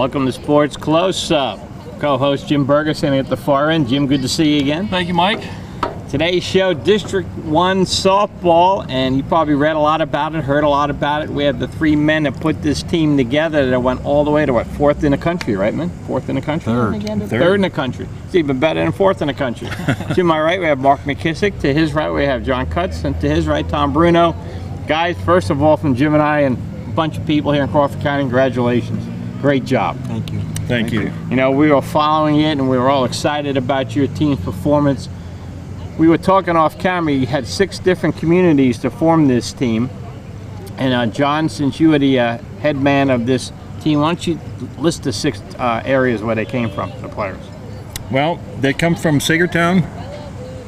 Welcome to Sports Close-Up. Co-host Jim Bergeson at the far end. Jim, good to see you again. Thank you, Mike. Today's show, District 1 softball, and you probably read a lot about it, heard a lot about it. We have the three men that put this team together that went all the way to, what, fourth in the country, right, man? Fourth in the country? Third in the country. It's even better than fourth in the country. To my right, we have Mark McKissock. To his right, we have John Kutz. And to his right, Tom Brunot. Guys, first of all, from Jim and I and a bunch of people here in Crawford County, congratulations. Great job. Thank you. Thank you. You know, we were following it, and we were all excited about your team's performance. We were talking off camera, you had 6 different communities to form this team. And John, since you were the head man of this team, why don't you list the 6 areas where they came from, the players? Well, they come from Sagertown,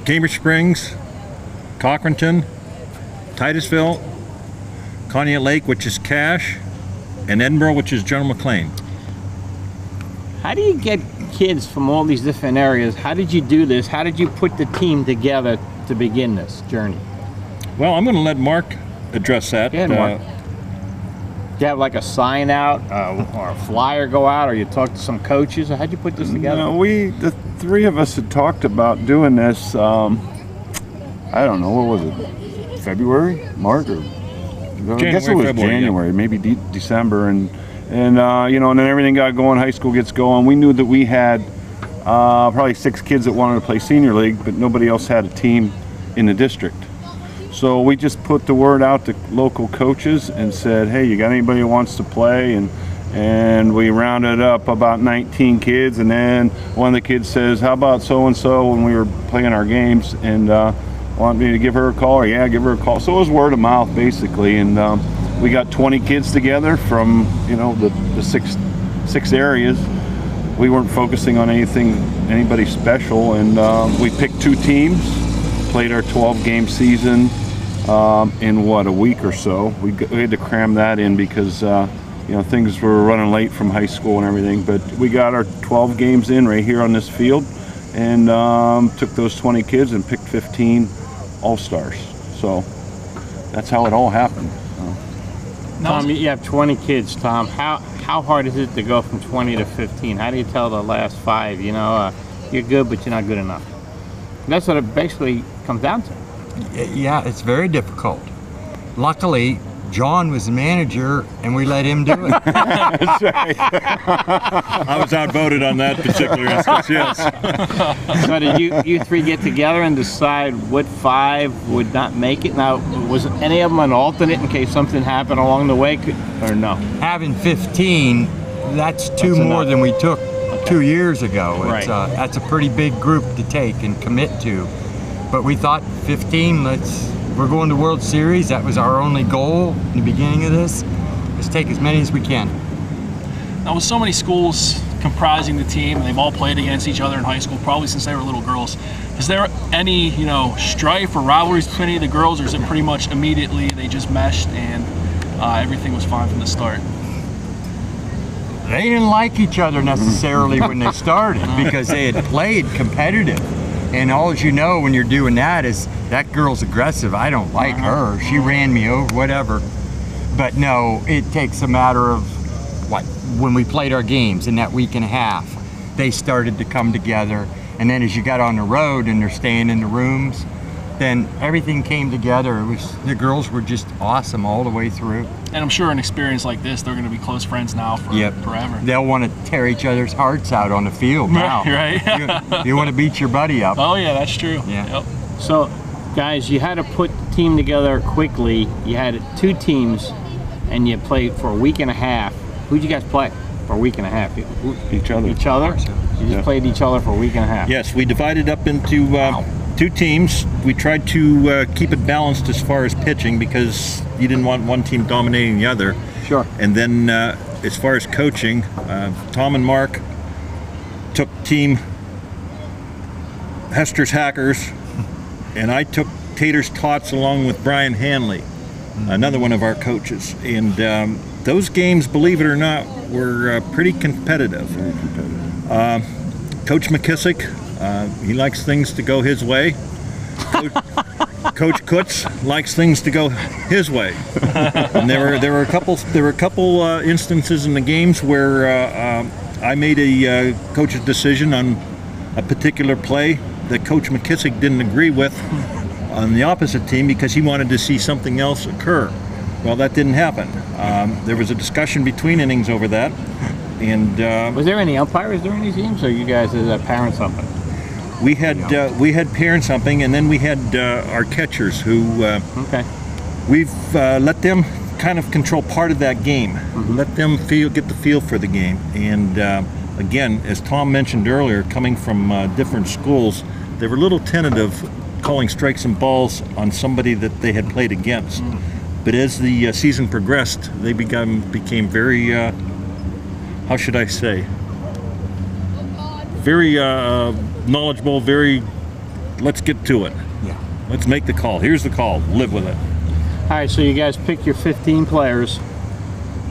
Cambridge Springs, Cochranton, Titusville, Conneaut Lake, which is Cache, and Edinburgh, which is General McLean. How do you get kids from all these different areas? How did you do this? How did you put the team together to begin this journey? Well, I'm going to let Mark address that. Yeah, Mark. Do you have like a sign out or a flyer go out, or you talk to some coaches? How'd you put this together? No, the 3 of us had talked about doing this, I don't know, what was it, February, March, or I guess it was February, January, yeah. maybe December, and you know, and then everything got going, high school gets going. We knew that we had probably 6 kids that wanted to play senior league, but nobody else had a team in the district. So we just put the word out to local coaches and said, hey, you got anybody who wants to play? And we rounded up about 19 kids, and then one of the kids says, how about so-and-so, when we were playing our games, and want me to give her a call? Or yeah, give her a call. So it was word of mouth, basically, and we got 20 kids together from, you know, the six areas. We weren't focusing on anybody special, and we picked 2 teams, played our 12-game season in what, a week or so. We had to cram that in because you know, things were running late from high school and everything, but we got our 12 games in right here on this field, and took those 20 kids and picked 15 all-stars. So that's how it all happened. Tom, you have 20 kids, Tom. How hard is it to go from 20 to 15? How do you tell the last 5, you know, you're good, but you're not good enough? That's what it basically comes down to. Yeah, it's very difficult. Luckily, John was the manager, and we let him do it. That's right. I was outvoted on that particular instance, yes. So did you 3 get together and decide what 5 would not make it? Now, was any of them an alternate in case something happened along the way, or no? Having 15, that's 2 more enough. than we took 2 years ago. Right. That's a pretty big group to take and commit to. But we thought 15, we're going to World Series. That was our only goal in the beginning of this. Let's take as many as we can. Now, with so many schools comprising the team, and they've all played against each other in high school, probably since they were little girls, is there any, you know, strife or rivalries between any of the girls, or is it pretty much immediately they just meshed and everything was fine from the start? They didn't like each other necessarily when they started because they had played competitive. And all you know when you're doing that is, that girl's aggressive, I don't like her, she ran me over, whatever. But no, it takes a matter of, what, when we played our games in that week and a half, they started to come together. And then as you got on the road and they're staying in the rooms, then everything came together. The girls were just awesome all the way through. And I'm sure an experience like this, they're going to be close friends now for forever. They'll want to tear each other's hearts out on the field now. Right. You want to beat your buddy up. Oh yeah, that's true. Yeah. Yep. So, guys, you had to put the team together quickly. You had 2 teams, and you played for a week and a half. Who'd you guys play for a week and a half? Each other. Each other? You just played each other for a week and a half? Yes, we divided up into 2 teams. We tried to keep it balanced as far as pitching because you didn't want one team dominating the other. Sure. And then as far as coaching, Tom and Mark took team Hester's Hackers, and I took Tater's Tots along with Brian Hanley, another one of our coaches. And those games, believe it or not, were pretty competitive. Very competitive. Coach McKissock, he likes things to go his way. Coach Kutz likes things to go his way, and there were a couple instances in the games where I made a coach's decision on a particular play that Coach McKissock didn't agree with on the opposite team because he wanted to see something else occur. Well, that didn't happen. There was a discussion between innings over that, and was there any umpires during these games, or you guys as parents something? we had parents humping, and then we had our catchers who Okay. we've let them kind of control part of that game. Let them get the feel for the game, and again, as Tom mentioned earlier, coming from different schools, they were a little tentative calling strikes and balls on somebody that they had played against. But as the season progressed, they became very, how should I say, very knowledgeable, very, let's get to it. Yeah. Let's make the call. Here's the call. Live with it. All right, so you guys pick your 15 players.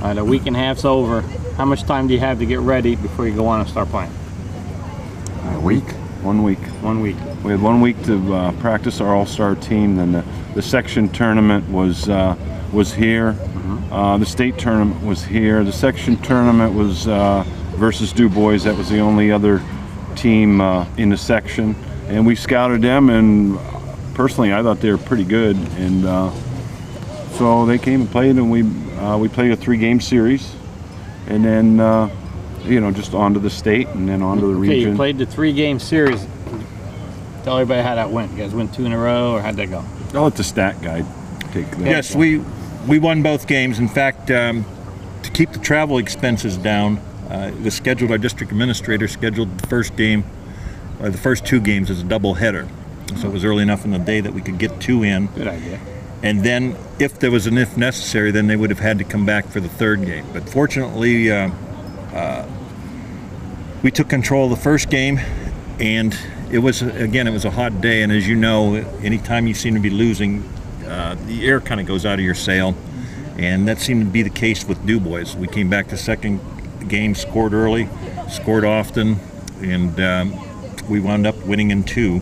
The week and a half's over. How much time do you have to get ready before you go on and start playing? A week. 1 week. 1 week. We had 1 week to practice our all-star team. Then the section tournament was here. The state tournament was here. The section tournament was versus Du Bois. That was the only other team in the section, and we scouted them. And personally, I thought they were pretty good. And so they came and played, and we played a 3-game series, and then just on to the state, and then on to the Okay, region. you played the 3-game series. Tell everybody how that went. You guys win 2 in a row, or how'd that go? I'll let the stat guy take that. Yes, we won both games. In fact, to keep the travel expenses down, our district administrator scheduled the first game, or the first 2 games as a double header. So it was early enough in the day that we could get 2 in. Good idea. And then, if there was if necessary, then they would have had to come back for the 3rd game. But fortunately, we took control of the first game, and it was a hot day. And as you know, anytime you seem to be losing, the air kind of goes out of your sail, and that seemed to be the case with Du Bois. We came back to second game, scored early, scored often, and we wound up winning in 2,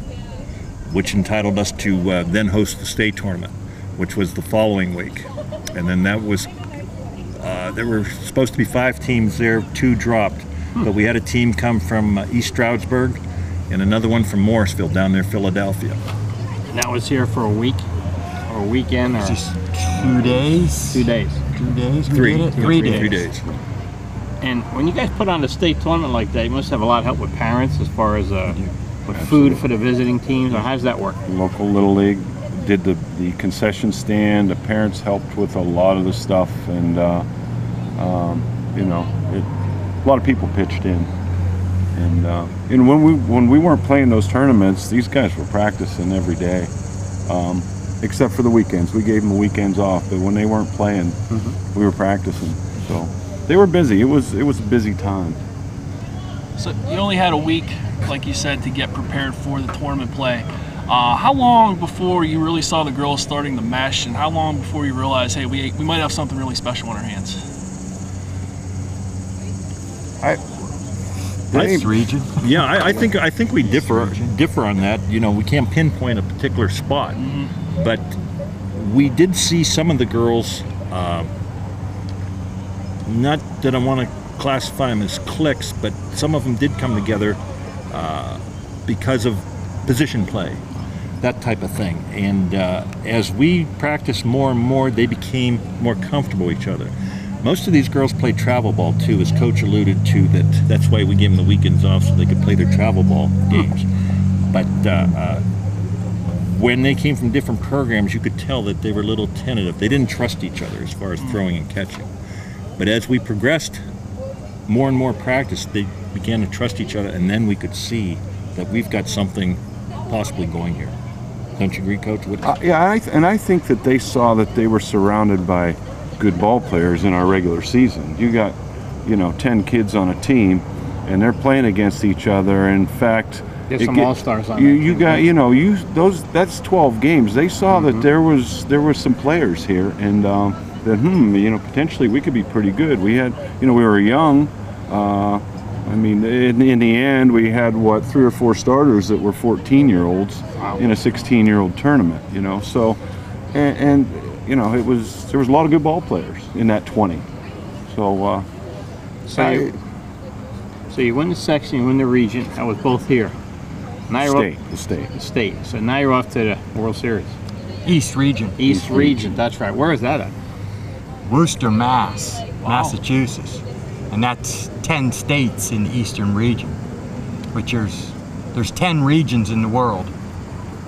which entitled us to then host the state tournament, which was the following week. And then that was, there were supposed to be 5 teams there, 2 dropped, but we had a team come from East Stroudsburg and another one from Morrisville down there, Philadelphia. And that was here for a week, or a weekend, or Just 2 days. 2 days. 2 days. We 3 did it? 3 days. 3 days. And when you guys put on a state tournament like that, you must have a lot of help with parents as far as with food for the visiting teams, or how does that work? Local Little League did the concession stand. The parents helped with a lot of the stuff, and a lot of people pitched in. And when we weren't playing those tournaments, these guys were practicing every day, except for the weekends. We gave them the weekends off, but when they weren't playing, we were practicing. So they were busy. It was a busy time. So you only had a week, like you said, to get prepared for the tournament play. How long before you really saw the girls starting to mesh, and how long before you realized, hey, we might have something really special on our hands? This region. Yeah, I think we differ on that. We can't pinpoint a particular spot, but we did see some of the girls. Not that I want to classify them as cliques, but some of them did come together because of position play, that type of thing. And as we practiced more and more, they became more comfortable with each other. Most of these girls play travel ball too, as Coach alluded to. That's why we gave them the weekends off, so they could play their travel ball games. But when they came from different programs, you could tell that they were a little tentative. They didn't trust each other as far as throwing and catching. But as we progressed, more and more practice, they began to trust each other, and then we could see that we've got something possibly going here. Don't you agree, Coach? I think that they saw that they were surrounded by good ball players in our regular season. You got, 10 kids on a team, and they're playing against each other. In fact, There's some all-stars on you that team, got, that's 12 games. They saw that there was some players here, and that potentially we could be pretty good. We had, we were young. I mean, in the end, we had, what, 3 or 4 starters that were 14-year-olds in a 16-year-old tournament, you know. So, and you know, there was a lot of good ball players in that 20. So, so you win the section, you win the region. That was both here. Now you're the state. So now you're off to the World Series. East Region. East Region, that's right. Where is that at? Worcester, Massachusetts. And that's 10 states in the Eastern Region. Which there's 10 regions in the world.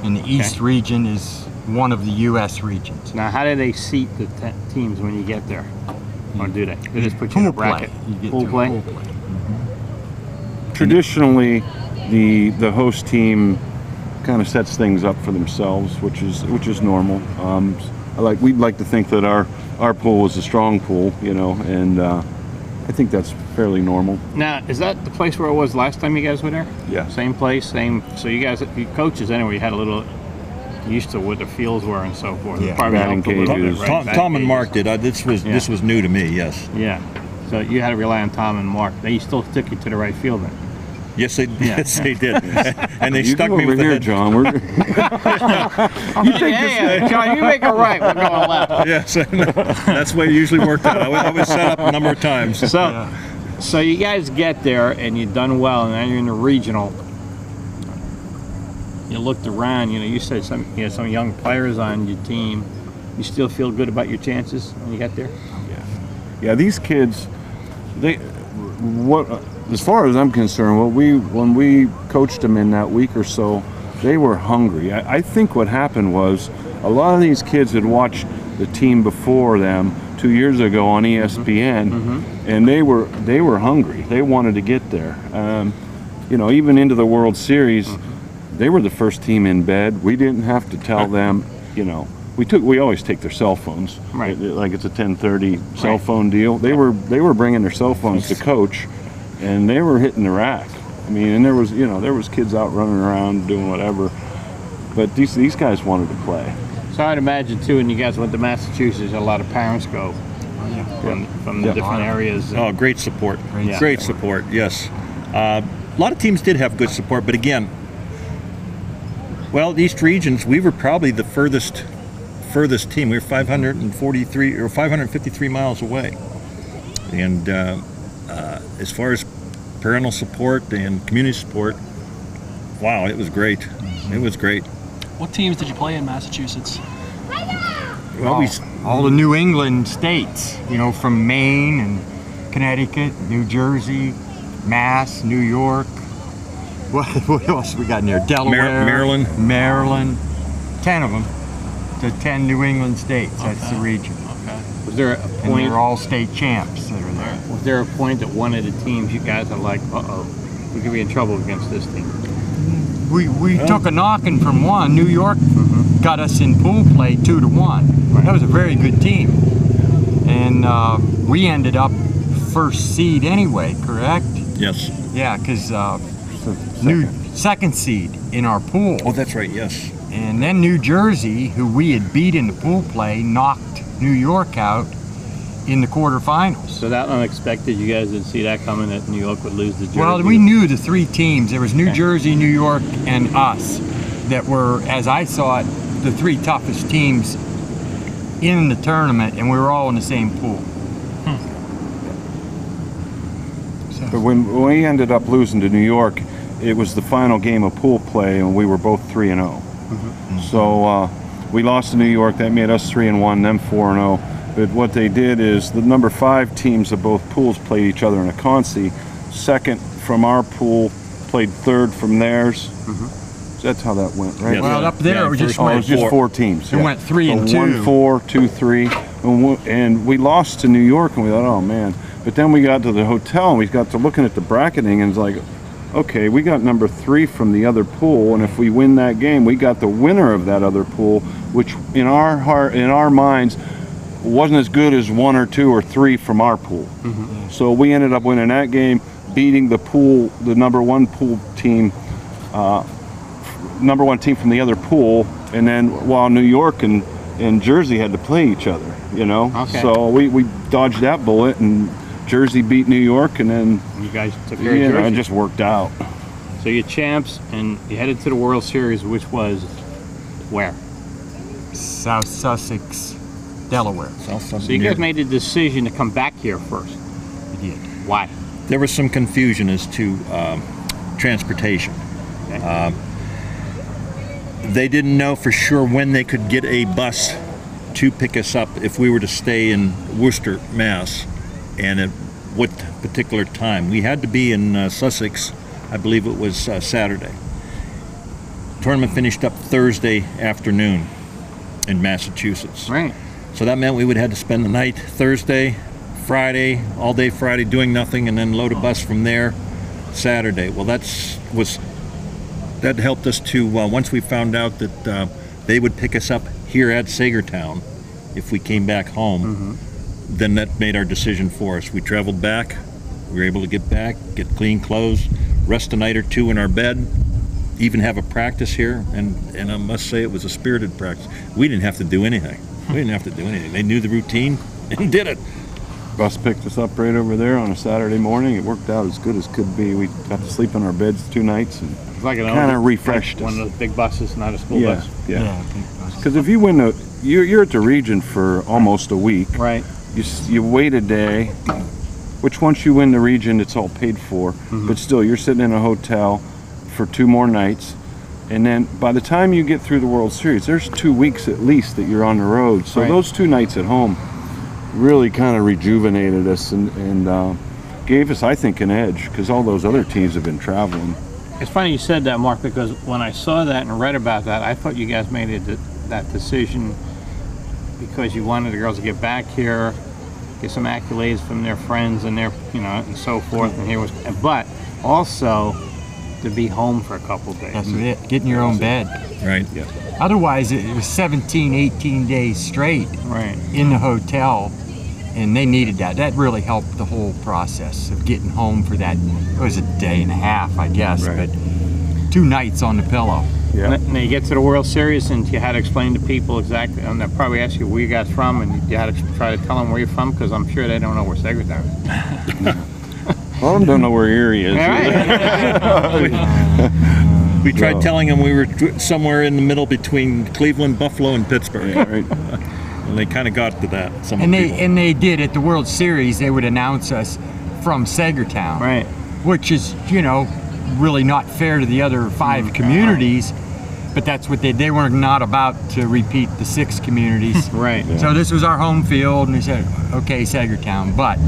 And the East Region is one of the U.S. regions. Now, how do they seat the teams when you get there? Or do they? They just put you in a bracket. Pool play? Pool play. Traditionally, the host team kind of sets things up for themselves, which is normal. We'd like to think that our pool was a strong pool, you know, and I think that's fairly normal. Now, is that the place where it was last time you guys were there? Yeah. Same place, same. So you guys, you coaches anyway, you had a little used to what the fields were and so forth. Yeah. Probably Batting helped a little bit, cages. right? Tom and Mark did. This was new to me. Yes. Yeah. So you had to rely on Tom and Mark. They still took you to the right field then. Yes, they did. And they You stuck go me over with the here, head. John. We're Hey, John, you make it right. We're going left. Yes, that's the way it usually worked out. I was set up a number of times. So you guys get there and you've done well, and now you're in the regional. You looked around. You know, you said some young players on your team. You still feel good about your chances when you get there? Yeah, these kids, as far as I'm concerned, when we coached them in that week or so, they were hungry. I think what happened was a lot of these kids had watched the team before them 2 years ago on ESPN, and they were hungry. They wanted to get there. You know, even into the World Series, they were the first team in bed. We didn't have to tell them, you know. We always take their cell phones, right? Like it's a 10:30 cell phone deal. They were bringing their cell phones to coach, and they were hitting the rack. I mean, and there was kids out running around doing whatever, but these guys wanted to play. So I'd imagine too, when you guys went to Massachusetts, a lot of parents go from the different areas. Oh, great support. Yeah. Great support. Yes, a lot of teams did have good support, but again, well, East Regions, we were probably the furthest team. We were 543 or 553 miles away, and as far as parental support and community support, wow, it was great. It was great. What teams did you play in Massachusetts? Well, all the New England states, you know, from Maine and Connecticut, New Jersey, Mass, New York. What else we got in there? Delaware, Maryland. 10 of them. The 10 New England states. That's the region. Okay. Was there a And point? they're all state champs that are there. Was there a point that one of the teams you guys are like, we could be in trouble against this team? We took a knocking from one. New York got us in pool play 2-1. That was a very good team. And we ended up first seed anyway, correct? Yes. Yeah, because second seed in our pool. Oh, that's right. Yes. And then New Jersey, who we had beat in the pool play, knocked New York out in the quarterfinals. So that unexpected, you guys didn't see that coming, that New York would lose to Jersey? Well, we knew the 3 teams. There was New Jersey, New York, and us that were, as I saw it, the 3 toughest teams in the tournament, and we were all in the same pool. But when we ended up losing to New York, it was the final game of pool play, and we were both 3-0. So we lost to New York. That made us 3-1, them 4-0. But what they did is the number 5 teams of both pools played each other in a consi. Second from our pool played third from theirs. So that's how that went, right? Yes. Well, up there, we just Oh, it went was just 4 teams. It went 3 and 2. 1-4, 2-3, and we lost to New York, and we thought, oh man. But then we got to the hotel, and we got to looking at the bracketing, and it's like, okay, we got number 3 from the other pool, and if we win that game, we got the winner of that other pool, which in our minds wasn't as good as 1 or 2 or 3 from our pool. So we ended up winning that game, beating the number 1 pool team, number 1 team from the other pool, and then while New York and Jersey had to play each other, you know. Okay. So we dodged that bullet, and Jersey beat New York, and then You guys took care of it Jersey. just worked out. So you're champs, and you headed to the World Series, which was where? South Sussex, Delaware. So you guys made the decision to come back here first. We did. Why? There was some confusion as to transportation. Okay. They didn't know for sure when they could get a bus to pick us up if we were to stay in Worcester, Mass, and at what particular time. We had to be in Sussex, I believe it was Saturday. Tournament finished up Thursday afternoon in Massachusetts. Right. So that meant we would have to spend the night Thursday, Friday, all day Friday doing nothing, and then load a bus from there Saturday. Well, that helped us to, once we found out that they would pick us up here at Sagertown if we came back home, then that made our decision for us. We traveled back, we were able to get back, get clean clothes, rest a night or two in our bed, even have a practice here, and I must say it was a spirited practice. We didn't have to do anything. We didn't have to do anything. They knew the routine and did it. Bus picked us up right over there on a Saturday morning. It worked out as good as could be. We got to sleep in our beds 2 nights and It's like kind of refreshed one us. of those big buses, not a school bus. Yeah. Because if you win you're at the region for almost a week. Right. You wait a day, which once you win the region, it's all paid for. But still, you're sitting in a hotel for 2 more nights. And then by the time you get through the World Series, there's 2 weeks at least that you're on the road. So Right. those 2 nights at home really kind of rejuvenated us and gave us, I think, an edge because all those other teams have been traveling. It's funny you said that, Mark, because when I saw that and read about that, I thought you guys made that decision because you wanted the girls to get back here, get some accolades from their friends and their, and so forth. And but also to be home for a couple days. That's it. Get in your own bed. Right. Yeah. Otherwise, it was 17, 18 days straight Right. in the hotel, and they needed that. That really helped the whole process of getting home for that. It was a day and a half, I guess, Right. but 2 nights on the pillow. Yeah. And then you get to the World Series, and you had to explain to people exactly, and they'll probably ask you where you guys from, and you had to try to tell them where you're from, because I'm sure they don't know where Sagertown is. Well, I don't know where Erie is. All right. We tried No. telling them we were somewhere in the middle between Cleveland, Buffalo, and Pittsburgh. Yeah, right. And they kind of got to that. Some And people. they did at the World Series. They would announce us from Sagertown, Right. which is really not fair to the other 5 communities. But that's what they were not about to repeat the 6 communities. Right. So this was our home field, and they said, okay, Sagertown, but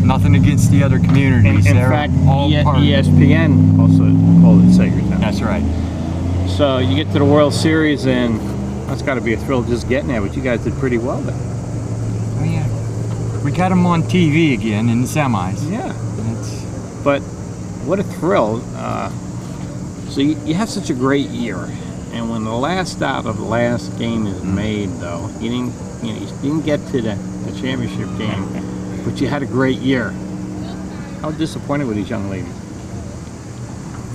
nothing against the other communities. In They're fact, all part of it. ESPN also called it Sagertown. That's right. So you get to the World Series, and that's got to be a thrill just getting there, but you guys did pretty well there. Oh, yeah. We got them on TV again in the semis. Yeah. That's, But what a thrill. So you have such a great year. And when the last out of the last game is made, though, you didn't get to the championship game, but you had a great year. How disappointed were these young ladies?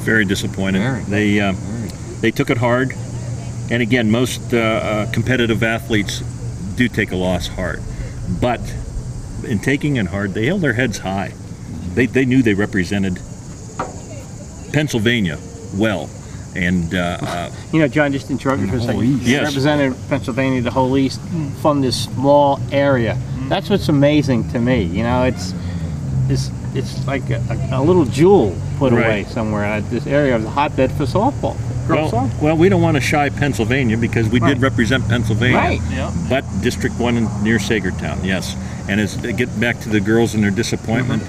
Very disappointed. Very. They took it hard, and again, most competitive athletes do take a loss hard. But in taking it hard, they held their heads high. They knew they represented Pennsylvania well, and John, just interrupt you for a second. You Yes. represented Pennsylvania, the whole East, from this small area. That's what's amazing to me. It's like a little jewel put Right. away somewhere. This area was a hotbed for softball. Girls softball. well, we don't want to shy Pennsylvania because we Right. did represent Pennsylvania. Right. Yeah. But District 1 near Sagertown, yes. And as they get back to the girls and their disappointment,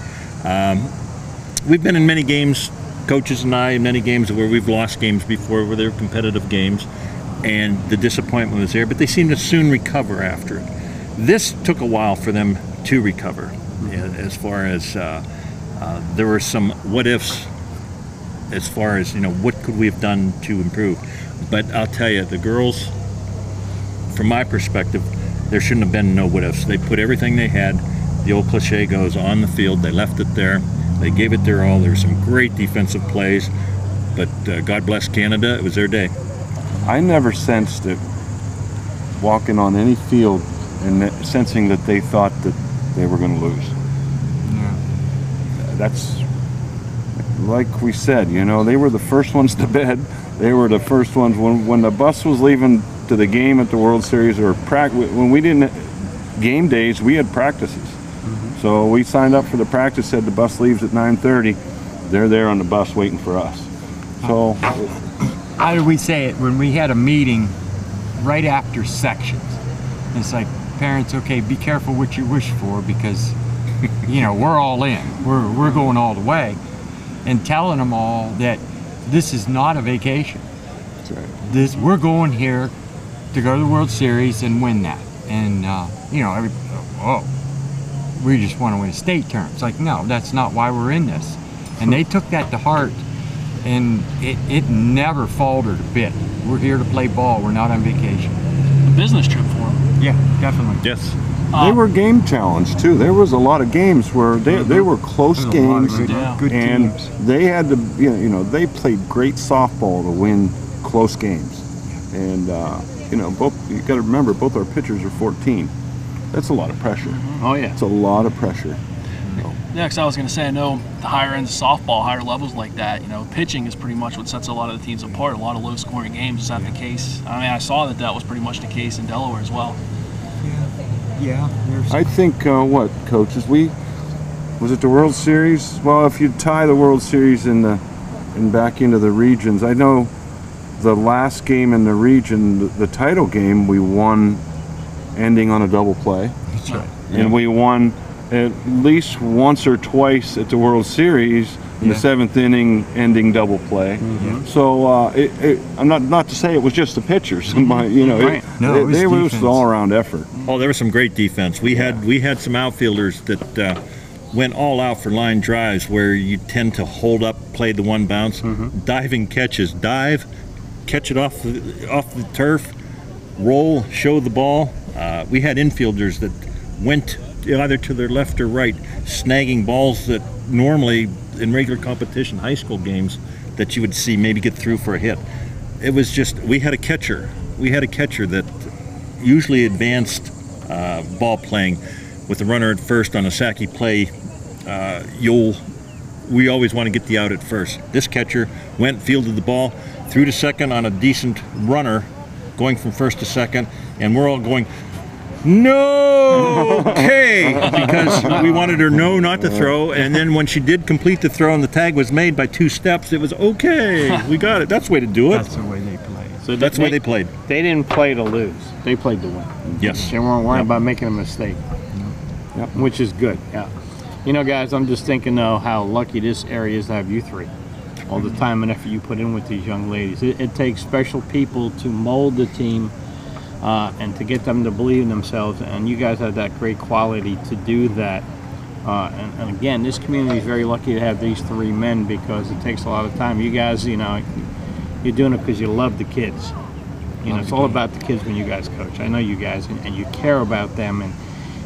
we've been in many games, coaches and I, in many games where we've lost games before, where they're competitive games, and the disappointment was there, but they seem to soon recover after it. This took a while for them to recover, as far as there were some what-ifs as far as, what could we have done to improve. But I'll tell you, the girls, from my perspective, there shouldn't have been no what-ifs. They put everything they had, the old cliche goes, on the field. They left it there. They gave it their all. There were some great defensive plays, but God bless Canada, it was their day. I never sensed it walking on any field and sensing that they thought that they were going to lose. that's like we said, you know, they were the first ones to bed. They were the first ones when the bus was leaving to the game at the World Series, or when we didn't game days, we had practices. So we signed up for the practice, said the bus leaves at 9:30. They're there on the bus waiting for us. So how do we say it when we had a meeting right after sections? It's like, parents, okay, be careful what you wish for, because you know, we're all in. We're going all the way, and telling them all that this is not a vacation. that's right. We're going here to go to the World Series and win that. And you know, we just want to win a state term. It's like, no, that's not why we're in this. And they took that to heart, and it never faltered a bit. We're here to play ball. We're not on vacation. A business trip for them. Yeah, definitely. Yes. They were game challenged too. There was a lot of games where they were close There's a lot of games, good and teams. they had to, you know, they played great softball to win close games. And you know, you got to remember, both our pitchers are 14. That's a lot of pressure. Oh yeah. It's a lot of pressure. Yeah, because I was going to say, I know the higher ends of softball, higher levels like that, you know, pitching is pretty much what sets a lot of the teams apart. A lot of low-scoring games. Is that the case? I mean, I saw that was pretty much the case in Delaware as well. Yeah. I think what, coaches? Was it the World Series? Well, if you tie the World Series and back into the regions, I know the last game in the region, the title game, we won, ending on a double play. That's right. And we won at least once or twice at the World Series in the 7th inning, ending double play. So I'm not to say it was just the pitchers, you know, Right. No, it was they was defense. an all-around effort. Oh, there was some great defense. We had some outfielders that went all out for line drives where you tend to hold up, play the one bounce, diving catches, dive, catch it off the turf, roll, show the ball. We had infielders that went either to their left or right, snagging balls that normally in regular competition, high school games, that you would see maybe get through for a hit. It was just, we had a catcher that usually advanced ball playing with the runner at first on a sacky play. We always want to get the out at first. This catcher went, fielded the ball, threw to second on a decent runner, going from first to second, and we're all going, no, okay, because we wanted her not to throw, and then when she did complete the throw and the tag was made by 2 steps, it was okay, we got it. That's the way to do it. That's the way they play. So That's the way they played. They didn't play to lose. They played to win. Yes. They weren't worried about making a mistake, which is good. Yeah. You know, guys, I'm just thinking though how lucky this area is to have you three. All the time and effort you put in with these young ladies. It takes special people to mold the team and to get them to believe in themselves. And you guys have that great quality to do that. And again, this community is very lucky to have these 3 men, because it takes a lot of time. You guys, you know, you're doing it because you love the kids. You know, it's all about the kids when you guys coach. I know you guys, and you care about them,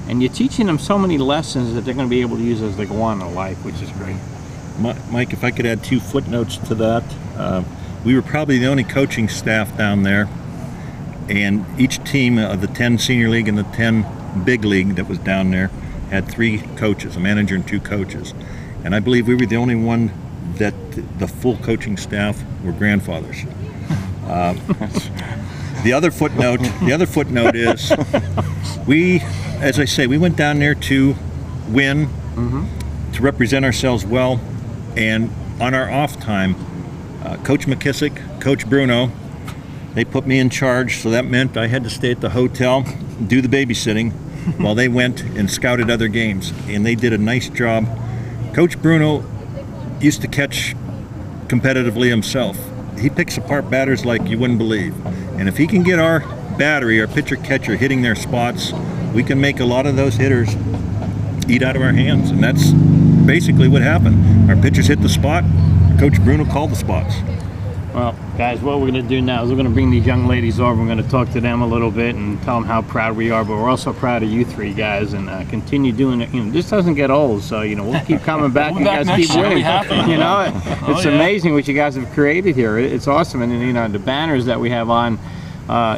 and you're teaching them so many lessons that they're going to be able to use as they go on in life, which is great. Mike, if I could add 2 footnotes to that. We were probably the only coaching staff down there, and each team of the 10 senior league and the 10 big league that was down there had 3 coaches, a manager and 2 coaches. And I believe we were the only one that the full coaching staff were grandfathers. The other footnote is we, as I say, we went down there to win, to represent ourselves well, and on our off time, Coach McKissock, Coach Brunot, they put me in charge, so that meant I had to stay at the hotel, do the babysitting, while they went and scouted other games, and they did a nice job. Coach Brunot used to catch competitively himself. He picks apart batters like you wouldn't believe, and if he can get our battery, our pitcher-catcher, hitting their spots, we can make a lot of those hitters eat out of our hands, and that's basically what happened. Our pitchers hit the spot, Coach Bruno called the spots. Well, guys, what we're going to do now is we're going to bring these young ladies over. We're going to talk to them a little bit and tell them how proud we are, but we're also proud of you 3 guys, and continue doing it. You know, this doesn't get old, so, you know, we'll keep coming back and you guys keep winning. You know, it's amazing what you guys have created here. It's awesome, and, you know, the banners that we have on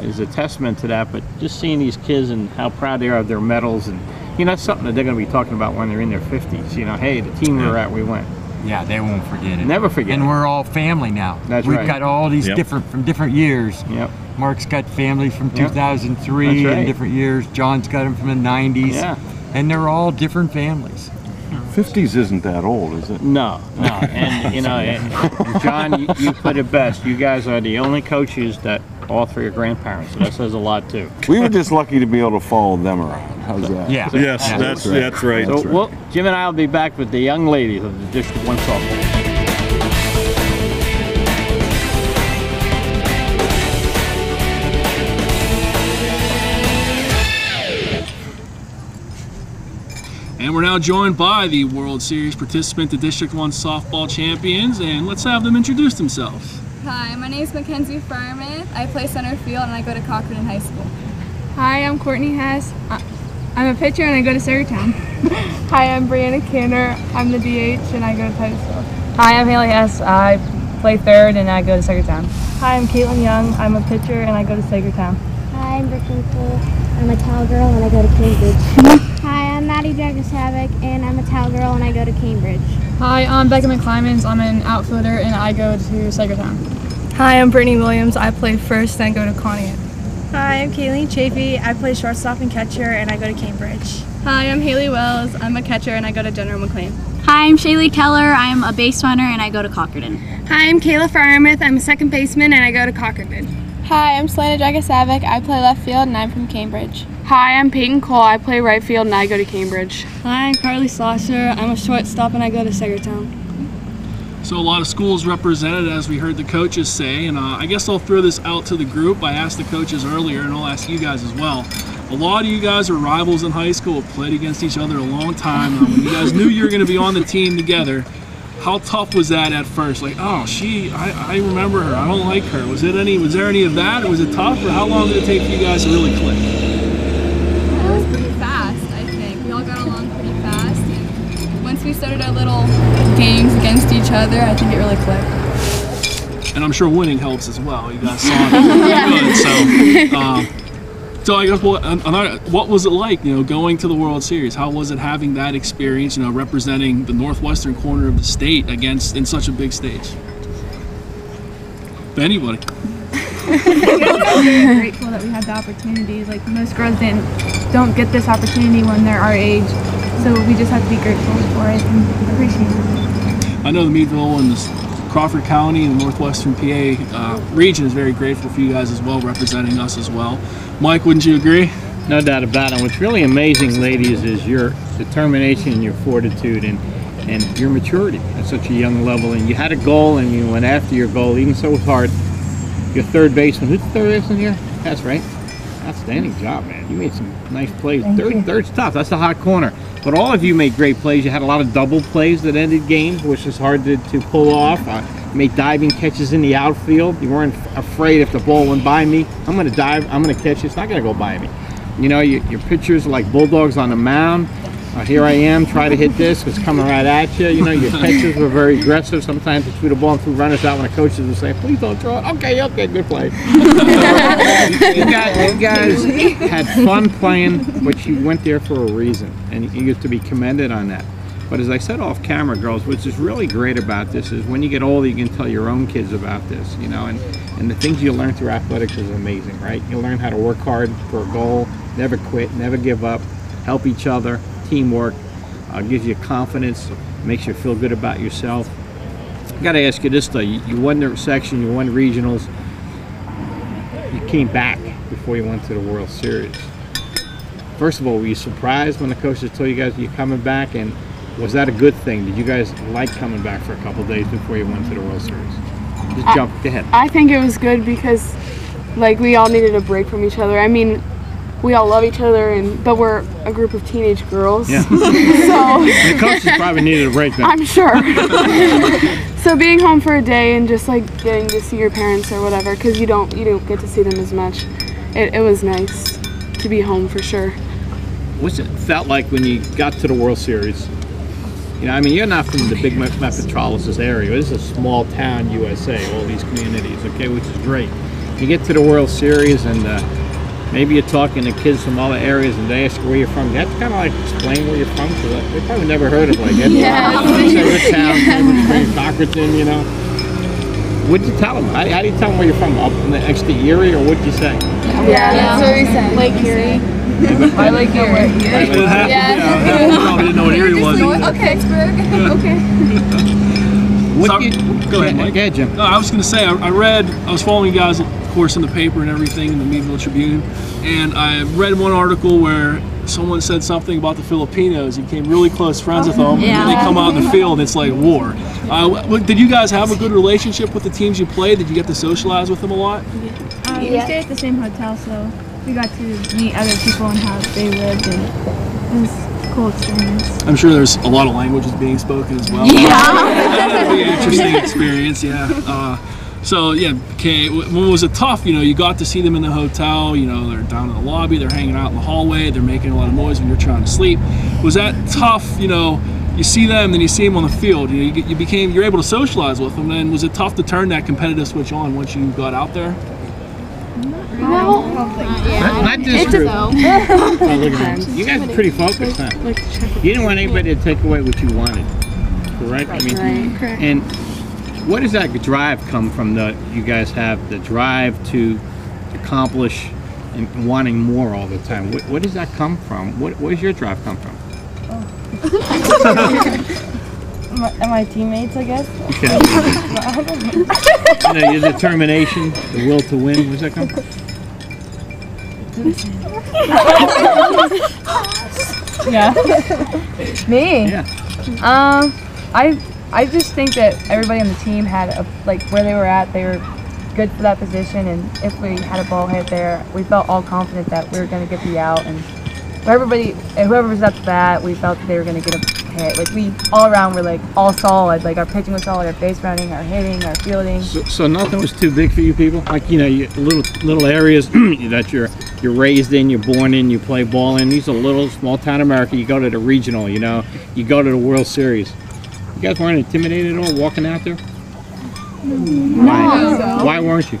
is a testament to that, but just seeing these kids and how proud they are of their medals, and You know, that's something that they're going to be talking about when they're in their 50s. You know, hey, the team we were at, we went. Yeah, they won't forget it. Never forget. And we're all family now. That's We've right. got all these Yep. different years. Yep. Mark's got family from Yep. 2003 That's right. and different years. John's got them from the 90s. Yeah. And they're all different families. 50s isn't that old, is it? No. And, you know, and John, you put it best. You guys are the only coaches that all three are grandparents. So that says a lot, too. We were just lucky to be able to follow them around. How's that? Yeah. Yes, that's right. So Jim and I will be back with the young ladies of the District 1 softball. And we're now joined by the World Series participant, the District 1 softball champions, and let's have them introduce themselves. Hi, my name is Mackenzie Farman. I play center field and I go to Cochrane High School. Hi, I'm Courtney Hess. I'm a pitcher and I go to Sagertown. Hi, I'm Brianna Kanner. I'm the DH and I go to Titusville. Hi, I'm Haley Hess. I play third and I go to Sagertown. Hi, I'm Caitlin Young. I'm a pitcher and I go to Sagertown. Hi, I'm Brooklyn Cole. I'm a towel girl and I go to Cambridge. Hi, I'm Maddie Jagasavic and I'm a towel girl and I go to Cambridge. Hi, I'm Becca McClymans. I'm an outfielder and I go to Sagertown. Hi, I'm Brittany Williams. I play first and I go to Conneaut. Hi, I'm Kayleen Chafee. I play shortstop and catcher and I go to Cambridge. Hi, I'm Haley Wells. I'm a catcher and I go to General McLean. Hi, I'm Shaylee Keller. I'm a base runner and I go to Cochrane. Hi, I'm Kayla Farmouth. I'm a second baseman and I go to Cochrane. Hi, I'm Selena Jagasavic. I play left field and I'm from Cambridge. Hi, I'm Peyton Cole. I play right field and I go to Cambridge. Hi, I'm Carly Slosser. I'm a shortstop and I go to Sagertown. So a lot of schools represented, as we heard the coaches say, and I guess I'll throw this out to the group. I asked the coaches earlier, and I'll ask you guys as well. A lot of you guys are rivals in high school, played against each other a long time. When you guys knew you were going to be on the team together, how tough was that at first? Like, oh, I remember her. I don't like her. Was there any of that, or was it tough, or how long did it take for you guys to really click? It was pretty fast, I think. We all got along pretty fast, and once we started our little games against each other, I think it really clicked. And I'm sure winning helps as well. You guys saw it. Good. So I guess what was it like, going to the World Series? How was it having that experience, representing the northwestern corner of the state in such a big stage? Anybody? I'm very grateful that we had the opportunity. Like, most girls don't get this opportunity when they're our age, so we just have to be grateful for it and appreciate it. I know the Meadville and the Crawford County and Northwestern PA region is very grateful for you guys as well, representing us as well. Mike, wouldn't you agree? No doubt about it. What's really amazing, ladies, is your determination and your fortitude and your maturity at such a young level. And you had a goal and you went after your goal, even so it was hard. Your third baseman, who's the third baseman here? That's right. Outstanding job, man. You made some nice plays. Third's tough. That's a hot corner. But all of you made great plays. You had a lot of double plays that ended games, which is hard to pull off. You made diving catches in the outfield. You weren't afraid if the ball went by me. I'm going to dive. I'm going to catch it. It's not going to go by me. Your pitchers are like bulldogs on the mound. Here I am, try to hit this. It's coming right at you. Your catches were very aggressive. Sometimes you threw the ball and threw runners out when the coaches would say, please don't throw it. Okay, good play. You guys had fun playing, but you went there for a reason, and you get to be commended on that. But as I said off camera, girls, which is really great about this is when you get older, you can tell your own kids about this, and the things you learn through athletics is amazing, right? You learn how to work hard for a goal, never quit, never give up, help each other. Teamwork gives you confidence, makes you feel good about yourself. I got to ask you this though: you won the section, you won regionals, you came back before you went to the World Series. First of all, were you surprised when the coaches told you guys you're coming back, and was that a good thing? Did you guys like coming back for a couple of days before you went to the World Series? Just jump ahead. I think it was good because, we all needed a break from each other. I mean, we all love each other, but we're a group of teenage girls. Yeah. So the coaches probably needed a break then. I'm sure. So being home for a day and just getting to see your parents or whatever, because you don't get to see them as much. It was nice to be home for sure. What's it felt like when you got to the World Series? You're not from the big metropolis area. This is a small town, USA, all these communities, okay, which is great. You get to the World Series and maybe you're talking to kids from other areas and they ask where you're from. You have to kind of like explain where you're from because they probably never heard of like Cochranton, you know. What'd you tell them? How do you tell them where you're from? Up in the extra Erie, or what'd you say? Yeah, that's what we said. Lake Erie. I like Erie. Yeah. Probably didn't know what Erie was. Okay. Okay. Go ahead, Mike. Go ahead, Jim. No, I was going to say, I was following you guys, of course, in the paper and everything, in the Meadville Tribune, and I read one article where someone said something about the Filipinos. You became really close friends with them, and they come out in the field, and it's like war. Did you guys have a good relationship with the teams you played? Did you get to socialize with them a lot? We stayed at the same hotel, so we got to meet other people and how they lived, and it was a cool experience. I'm sure there's a lot of languages being spoken as well. Yeah. That'd be an interesting experience, yeah. So yeah, okay, when was it tough? You know, you got to see them in the hotel, you know, they're down in the lobby, they're hanging out in the hallway, they're making a lot of noise when you're trying to sleep. Was that tough, you know, you see them, then you see them on the field, you know, you're able to socialize with them, and was it tough to turn that competitive switch on once you got out there? No. Not this group. Oh, look at that. You guys are pretty focused, huh? You didn't want anybody to take away what you wanted, correct? I mean, Correct. And what does that drive come from? You guys have the drive to accomplish and wanting more all the time. What does that come from? Where does your drive come from? And my teammates, I guess. Okay. Your determination, the will to win. Where's that come from? Yeah. Me? Yeah. I just think that everybody on the team had where they were at, they were good for that position, and if we had a ball hit there, we felt all confident that we were going to get the out, and whoever was at the bat, we felt that they were going to get a hit. Like we all around were all solid. Like our pitching was solid, our base running, our hitting, our fielding. So nothing was too big for you people? Like, you know, little areas that you're raised in, you're born in, you play ball in. These are little small town America. You go to the regional, you know, you go to the World Series. You guys weren't intimidated at all walking out there? No. Why weren't you?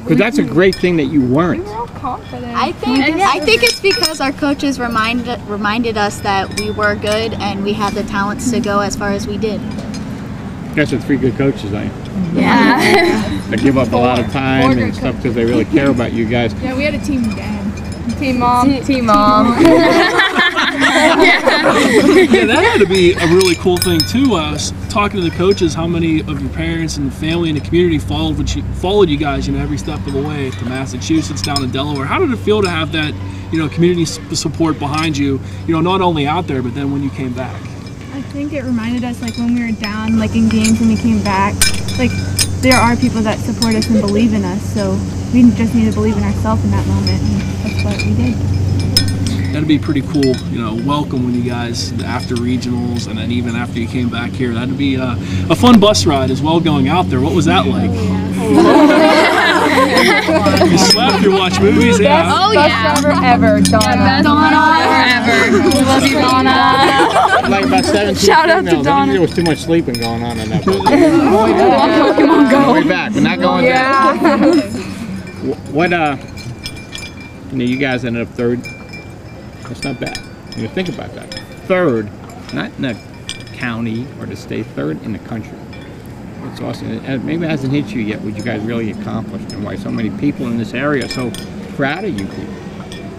Because that's a great thing that you weren't. I think it's because our coaches reminded us that we were good and we had the talents to go as far as we did. You guys are 3 good coaches, ain't you? Yeah. They give up a lot of time and stuff because they really care about you guys. Yeah, we had a team dad. Team mom. Team mom. Yeah, that had to be a really cool thing too. I was talking to the coaches, how many of your parents and the family and the community followed you guys, you know, every step of the way to Massachusetts, down to Delaware. How did it feel to have that, you know, community support behind you, you know, not only out there, but then when you came back? I think it reminded us, when we were down, in games when we came back, there are people that support us and believe in us, so we just need to believe in ourselves in that moment, and that's what we did. That'd be pretty cool, you know, welcome when you guys, after regionals, and then even after you came back here. That'd be a fun bus ride as well going out there. What was that like? You slept, you watched movies, yeah. Best bus driver ever, Donna. We love you, Donna. Like about 17 Shout out to females. I Donna. think there was too much sleeping going on in that bus. Pokemon Go. We're back. We're not going back. What, you know, you guys ended up 3rd. That's not bad. You think about that. 3rd, not in the county or the state, 3rd in the country. It's awesome. Maybe it hasn't hit you yet what you guys really accomplished and why so many people in this area are so proud of you people.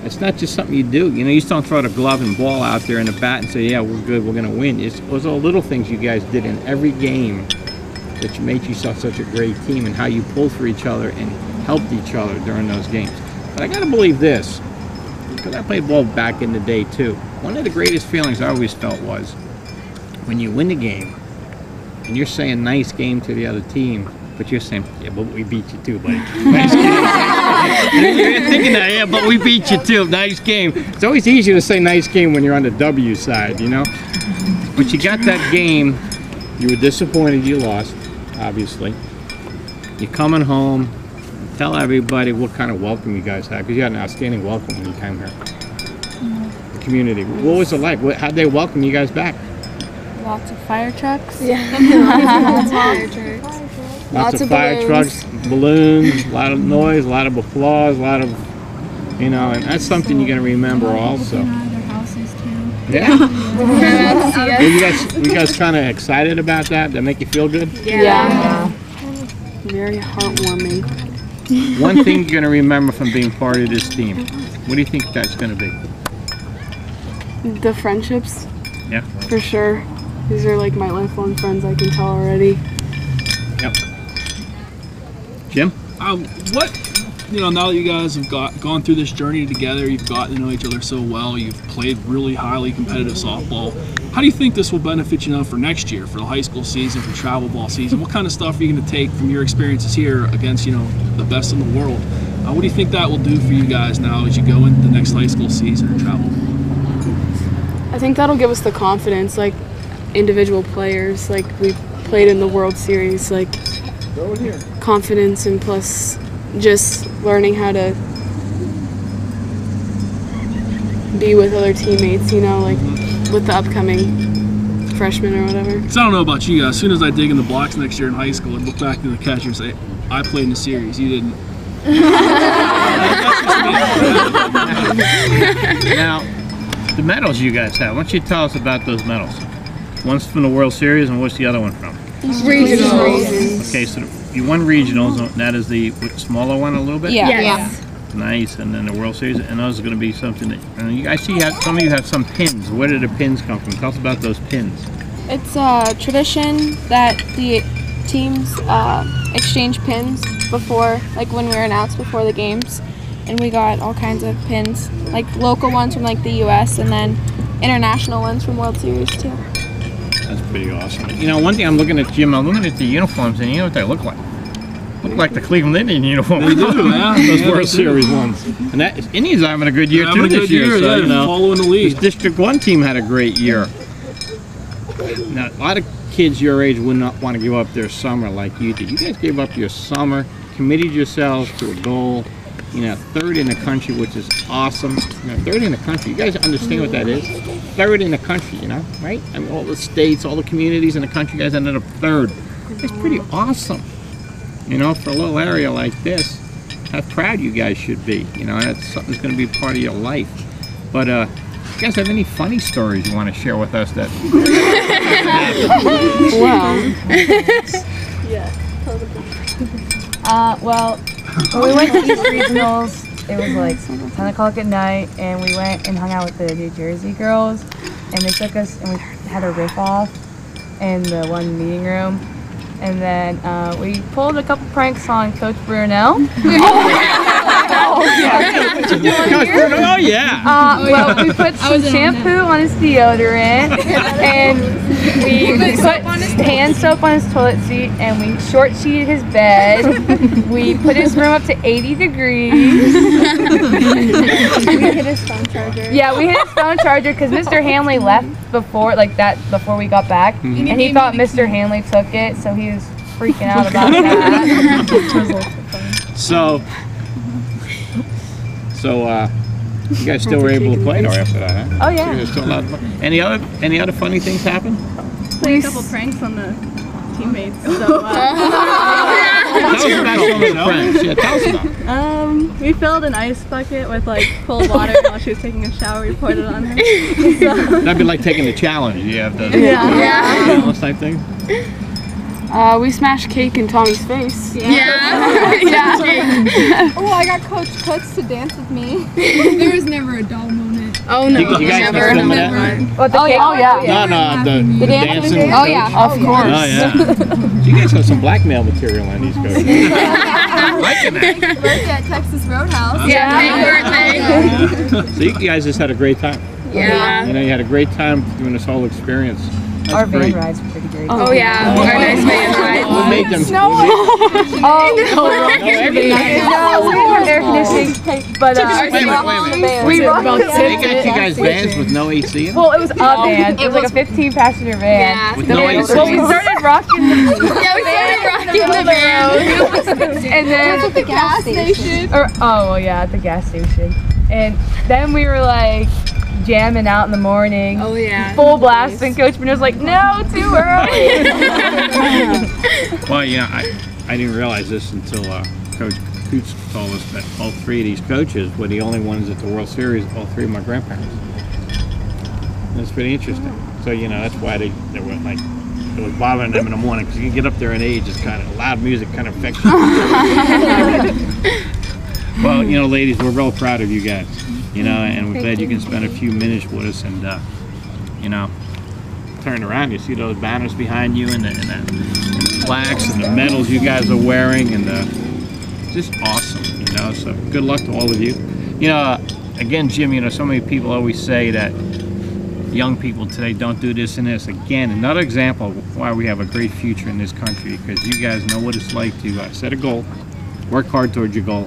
It's not just something you do. You know, you just don't throw the glove and ball out there and the bat and say, yeah, we're good, we're going to win. Those are little things you guys did in every game that made you such a great team, and how you pulled for each other and helped each other during those games. But I got to believe this, because I played ball back in the day too. One of the greatest feelings I always felt was when you win the game and you're saying nice game to the other team, but you're saying, yeah, but we beat you too, buddy. Nice game. You're thinking that, yeah, but we beat you too. Nice game. It's always easier to say nice game when you're on the W side, you know? But you got that game. You were disappointed you lost, obviously. You're coming home. Tell everybody what kind of welcome you guys had, because you had an outstanding welcome when you came here. The community. What was it like? How'd they welcome you guys back? Lots of fire trucks. Yeah. Lots of fire trucks, balloons, a lot of noise, a lot of applause, a lot of You know, and that's something you're going to remember also. Out of their houses too. Yeah. Were you guys kind of excited about that? That make you feel good? Yeah. Very heartwarming. One thing you're going to remember from being part of this team. What do you think that's going to be? The friendships. Yeah. For sure. These are like my lifelong friends, I can tell already. Yep. Jim? What, now that you guys have gone through this journey together, you've gotten to know each other so well, you've played really highly competitive softball. How do you think this will benefit you for next year, for the high school season, for travel ball season? What kind of stuff are you going to take from your experiences here against, the best in the world? What do you think that will do for you guys now as you go into the next high school season or travel? I think that'll give us the confidence, like individual players, like we played in the World Series, like confidence, and plus just learning how to be with other teammates, like with the upcoming freshmen or whatever. So I don't know about you guys, as soon as I dig in the blocks next year in high school, I'd look back to the catcher and say, I played in the series, you didn't. Now, the medals you guys have, why don't you tell us about those medals? One's from the World Series, and what's the other one from? Regionals. Okay, so you won regionals, and that is the smaller one a little bit? Yeah. Yes. Nice, and then the World Series, and those are going to be something that, I see some of you have some pins. Where did the pins come from? Tell us about those pins. It's a tradition that the teams exchange pins before, like when we were announced before the games, and we got all kinds of pins, like local ones from like the U.S. and then international ones from World Series too. That's pretty awesome. One thing I'm looking at, Jim, I'm looking at the uniforms, and you know what they look like? Look like the Cleveland Indian uniform. They do, yeah. Those World Series ones. And Indians are having a good year too this year. So, following the lead. This District 1 team had a great year. Now, a lot of kids your age would not want to give up their summer like you did. You guys gave up your summer, committed yourselves to a goal. Third in the country, which is awesome. Third in the country. You guys understand what that is? Third in the country, right? I mean, all the states, all the communities in the country, you guys ended up third. It's pretty awesome. For a little area like this, how proud you guys should be. That's something that's going to be part of your life. But you guys have any funny stories you want to share with us that? Wow. Well, when we went to East Regionals, it was like 10 o'clock at night, and we went and hung out with the New Jersey girls, and they took us, and we had a riff off in the one meeting room. And then we pulled a couple pranks on Coach Brunot. Oh yeah. Well, we put some shampoo on his deodorant, and we put hand soap on his toilet seat, and we short sheeted his bed. We put his room up to 80 degrees. We hit his phone charger. Yeah, we hit his phone charger because Mr. Hanley left before we got back, and he thought Mr. Hanley took it, so he was freaking out about that. So you guys still were able to play after that, huh? Oh yeah. So you're still allowed to play. Any other funny things happen? Played a couple pranks on the teammates. So, Tell us about some of the pranks. Yeah, tell us about it. we filled an ice bucket with like cold water while she was taking a shower. We poured it on her. So. That'd be like taking the challenge. You have the challenge type thing. We smashed cake in Tommy's face. Yeah. Oh, I got Coach Kutz to dance with me. There was never a dull moment. Oh no, You guys never. film that? Yeah. No, the dancing. Oh yeah. Of course. Oh yeah. You guys have some blackmail material on these guys. I'm liking that. Birthday at Texas Roadhouse. Yeah. So you guys just had a great time. Yeah. You had a great time doing this whole experience. That's Our van great. rides were pretty great. Oh yeah. Our nice van ride. What made them? No, we had air conditioning, but Wait a minute. we They got you guys vans with no AC in them? Well, it was a van. It was like a 15-passenger van. Yeah. With no AC? Well, we started rocking the and then At the gas station. at the gas station. And then we were like jamming out in the morning. Oh yeah. Full blast, and Coach Brunot's like, no, too early. Well, I didn't realize this until Coach Kutz told us that all three of these coaches were the only ones at the World Series, all three of my grandparents. That's pretty interesting. So, you know, that's why they were like, it was bothering them in the morning, because you get up there in age, it's kind of, loud music kind of affects you. Well, you know, ladies, we're real proud of you guys, you know, and we're glad you can spend a few minutes with us, and, you know, turn around, you see those banners behind you, and the plaques and the medals you guys are wearing, and just awesome, you know, so good luck to all of you. You know, again, Jim, you know, so many people always say that young people today don't do this and this. Again, another example of why we have a great future in this country, because you guys know what it's like to set a goal, work hard towards your goal,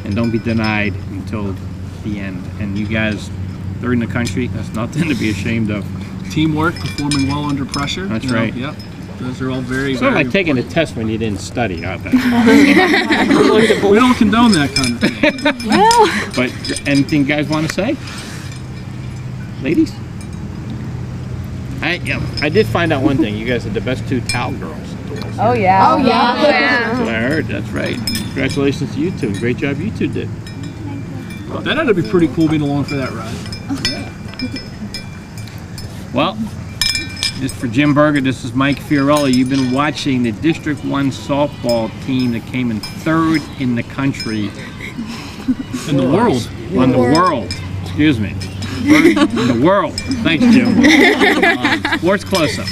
and don't be denied until the end. And you guys, third in the country, that's nothing to be ashamed of. Teamwork, performing well under pressure. That's right. Yep. Those are all very, sort of very like taking a test when you didn't study, I bet. We don't condone that kind of thing. Well. But anything you guys want to say? Ladies? I did find out one thing. You guys are the best two towel girls. Oh, yeah. Oh, yeah. That's what I heard. That's right. Congratulations to you two. Great job you two did. That had to be pretty cool being along for that ride. Well, this is for Jim Berger. This is Mike Fiorella. You've been watching the District 1 softball team that came in third in the country. In the world. On the world. Excuse me. In the world. Thanks, Jim. Sports Close-Up.